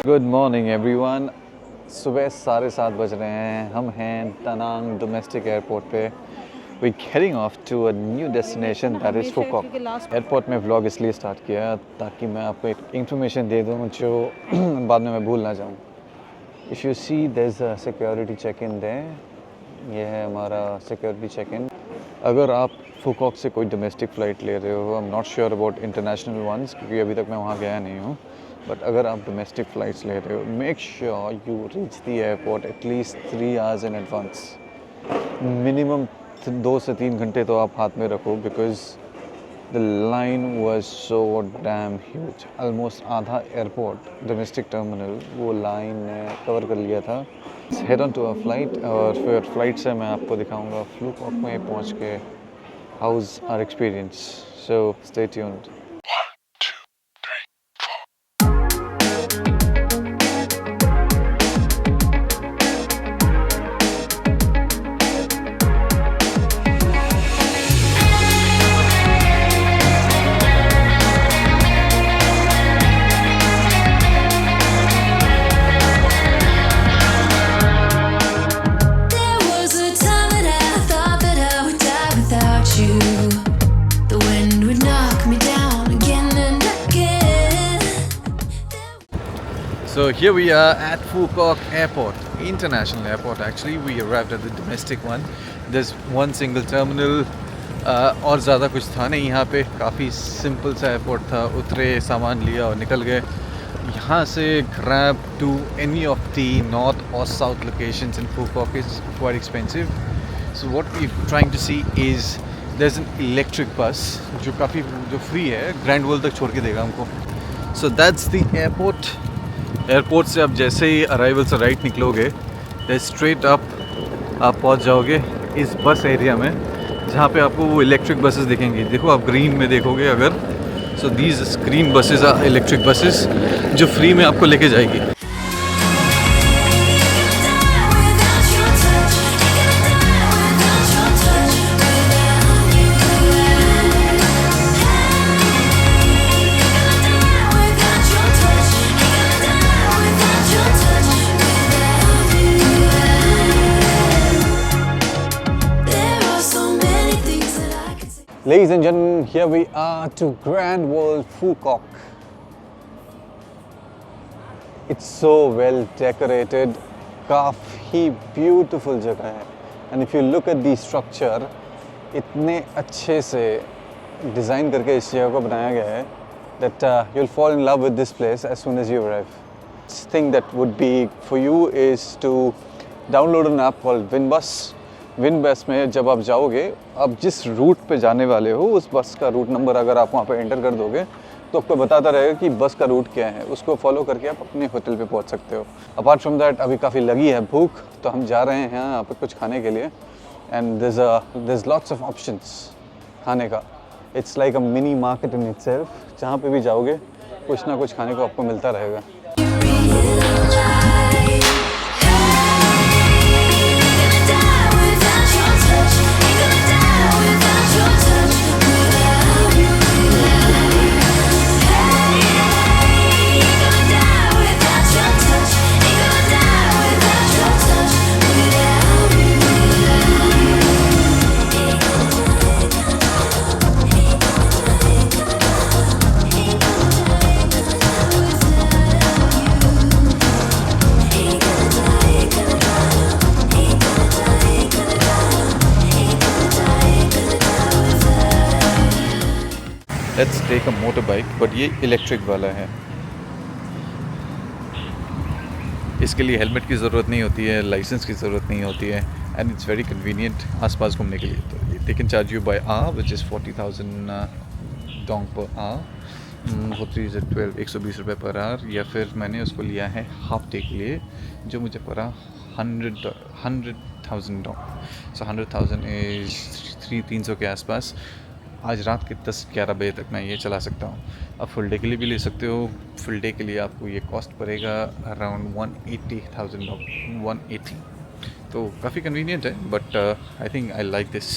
Good morning everyone. सुबह 7:30 बज रहे हैं। हम हैं तनांग डोमेस्टिक एयरपोर्ट पे। We heading off to a new destination that is Phu Quoc. Airport में व्लॉग इसलिए स्टार्ट किया ताकि मैं आपको एक इन्फॉर्मेशन दे दूँ जो बाद में मैं भूल ना जाऊँ। If you see there is a security check in there. ये है हमारा सिक्योरिटी चेक इन। अगर आप फुकॉक से कोई डोमेस्टिक फ़्लाइट ले रहे हो, I am not sure about international ones क्योंकि अभी तक मैं वहाँ गया नहीं हूँ, बट अगर आप डोमेस्टिक फ़्लाइट्स ले रहे हो, make sure you reach the airport at least 3 hours in advance. Minimum 2 से 3 घंटे तो आप हाथ में रखो because the line was so damn huge. Almost आधा एयरपोर्ट डोमेस्टिक टर्मिनल वो लाइन ने कवर कर लिया था। Head on to a flight और फिर फ्लाइट से मैं आपको दिखाऊंगा फुकॉक में पहुंच के how's our experience. So stay tuned. So here we are at Fukok Airport, international airport actually. We arrived at the domestic one. There's one single terminal. और ज़्यादा कुछ था नहीं यहाँ पे। काफ़ी सिंपल सा एयरपोर्ट था। उतरे, सामान लिया और निकल गए। यहाँ से grab to any of the north or south locations in Fukok is quite expensive. So what we're trying to see is there's an electric bus जो free है, ग्रैंड वर्ल्ड तक छोड़ के देगा हमको। So that's the airport. Airport से आप जैसे ही अराइवल से राइट निकलोगे स्ट्रेट अप आप पहुंच जाओगे इस बस एरिया में जहाँ पे आपको वो इलेक्ट्रिक बसेस दिखेंगी। देखो आप ग्रीन में देखोगे अगर, so these green buses are electric buses जो फ्री में आपको लेके जाएगी। Ladies and gentlemen, here we are to Grand World Fukok. It's so well decorated, काफ़ी beautiful जगह है। And if you look at the structure, इतने अच्छे से डिज़ाइन करके इस जगह को बनाया गया है that you'll fall in love with this place as soon as you arrive. The thing that would be for you is to download an app called Winbus. विनबस में जब आप जाओगे, आप जिस रूट पे जाने वाले हो उस बस का रूट नंबर अगर आप वहाँ पे एंटर कर दोगे तो आपको बताता रहेगा कि बस का रूट क्या है। उसको फॉलो करके आप अपने होटल पे पहुँच सकते हो। अपार्ट फ्रॉम दैट अभी काफ़ी लगी है भूख, तो हम जा रहे हैं यहाँ पे कुछ खाने के लिए। And there is lots of options खाने का। It's like a mini market in itself. जहाँ पे भी जाओगे कुछ ना कुछ खाने को आपको मिलता रहेगा। Let's take a motor bike, but ये इलेक्ट्रिक वाला है। इसके लिए हेलमेट की ज़रूरत नहीं होती है, लाइसेंस की ज़रूरत नहीं होती है, एंड इट्स वेरी कन्वीनियंट आसपास घूमने के लिए। तो they can charge you by hour which is 40,000 dong per hour, होती है 120 रुपये पर आवर। या फिर मैंने उसको लिया है हाफ डे के लिए जो मुझे पड़ा 100,000 डोंग। सो 100,000 इज़ 300 के आसपास। आज रात के 10-11 बजे तक मैं ये चला सकता हूँ। आप फुल डे के लिए भी ले सकते हो। फुल डे के लिए आपको ये कॉस्ट पड़ेगा अराउंड 180,000 180। तो काफ़ी कन्वीनियंट है, but I think I like this.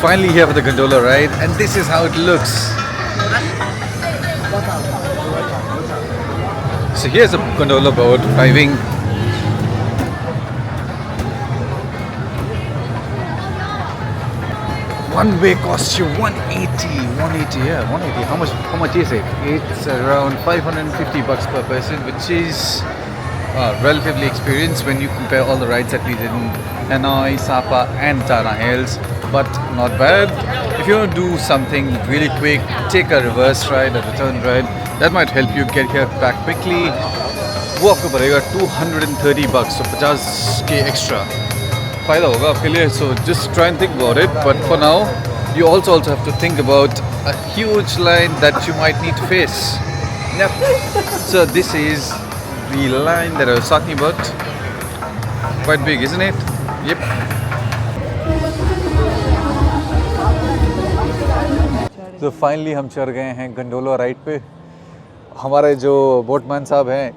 finally here for the gondola ride, and this is how it looks. So here's a gondola boat driving. One way costs you 180, yeah, 180. How much is it? It's around $550 per person, which is relatively experienced when you compare all the rides that we did in Hanoi, Sapa and Tana Hills, but not bad. If you want to do something really quick, take a reverse ride, a return ride, that might help you get here back quickly. वो आपको पड़ेगा $230, so 50K extra. फायदा होगा आपके लिए. So just try and think about it, but for now you also have to think about a huge line that you might need to face. Yep. So this is the line that I was talking about. Quite big, isn't it? Yep. So finally हम चढ़ गए हैं gondola ride पे. हमारे जो boatman साहब हैं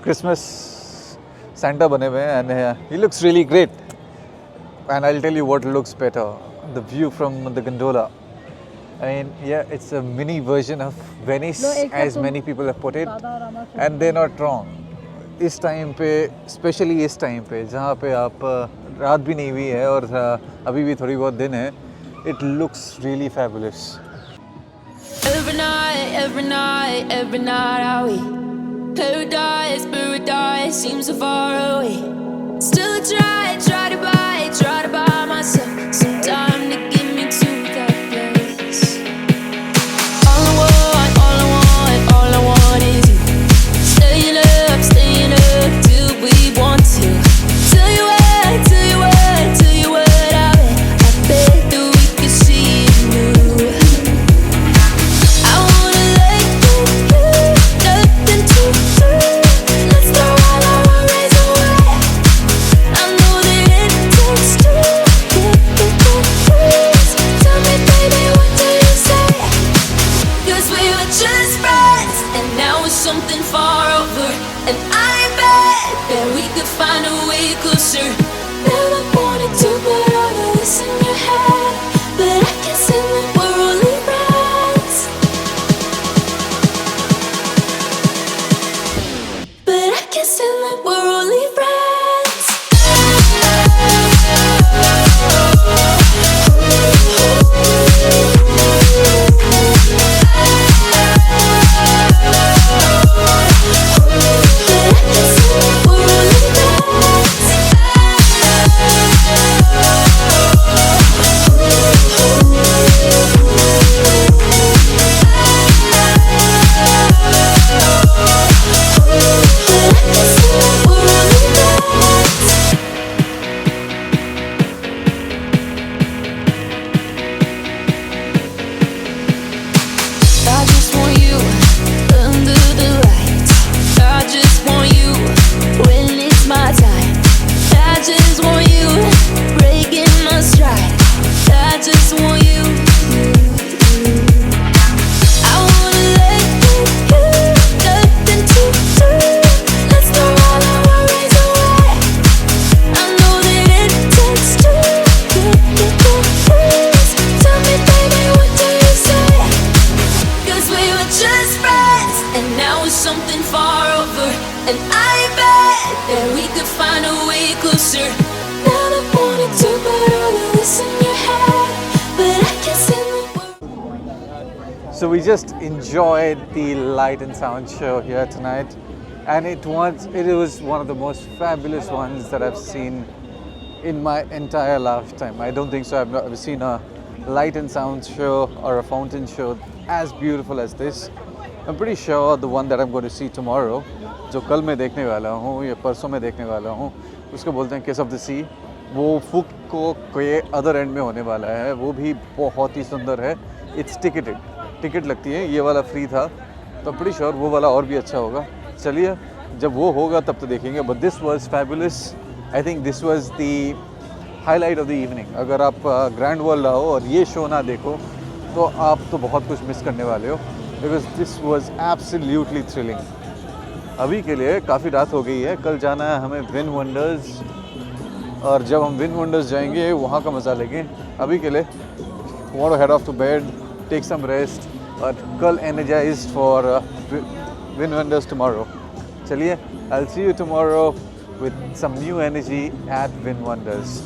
Christmas Santa बने हुए हैं, and he looks really great. And I'll tell you what looks better: the view from the gondola. I mean, yeah, it's a mini version of Venice, as many people have put it, and they're not wrong. इस time पे, specially इस time पे जहाँ पे आप रात भी नहीं हुई है और अभी भी थोड़ी बहुत दिन है, it looks really fabulous. Every night are we paradise seems so far away. Still I try to buy myself some time to get me to that place. All I want is you. Staying up till we want to. Tell you what, I bet that we could see it new. I wanna let you, nothing to do. Let's throw all our worries away. I know that it takes two to get through. Tell me, baby, what do you say? 'Cause we were just friends, and now it's something far over. And I bet that we could find a way closer. Never wanted to put all of this in your head, but I can see that we're only friends. But I can see that we're only friends. I just want you under the lights. I just want you when it's my time. I just want you breaking my stride. I just want you. I wanna let you, nothing to do. Let's throw all our worries away. I know that it takes two to get through. Tell me, baby, what do you say? 'Cause we were just friends, and now it's something far over. And I bet that we could find a way closer. Never wanted to put all of this in your head, but I can see that we're. So we just enjoyed the light and sound show here tonight, and it was one of the most fabulous ones that I've seen in my entire lifetime. I don't think so. I've never seen a light and sound show or a fountain show as beautiful as this. I'm pretty sure the one that I'm going to see tomorrow, जो कल मैं देखने वाला हूँ या परसों में देखने वाला हूँ, उसको बोलते हैं किस ऑफ द सी, वो फुको के अदर एंड में होने वाला है. वो भी बहुत ही सुंदर है. इट्स टिकट लगती है. ये वाला फ्री था, तो pretty sure वो वाला और भी अच्छा होगा. चलिए, जब वो होगा तब तो देखेंगे. But this was fabulous. I think this was the highlight of the evening. अगर आप ग्रैंड वर्ल्ड आओ और ये शो ना देखो तो आप तो बहुत कुछ मिस करने वाले हो, because this was absolutely thrilling. अभी के लिए काफ़ी रात हो गई है. कल जाना है हमें विन वंडर्स और जब हम विन वंडर्स जाएंगे वहाँ का मज़ा लेंगे। अभी के लिए want to head off to bed, take some rest, और कल energized for Win Wonders tomorrow. चलिए, I'll see you tomorrow with some new energy at Win Wonders.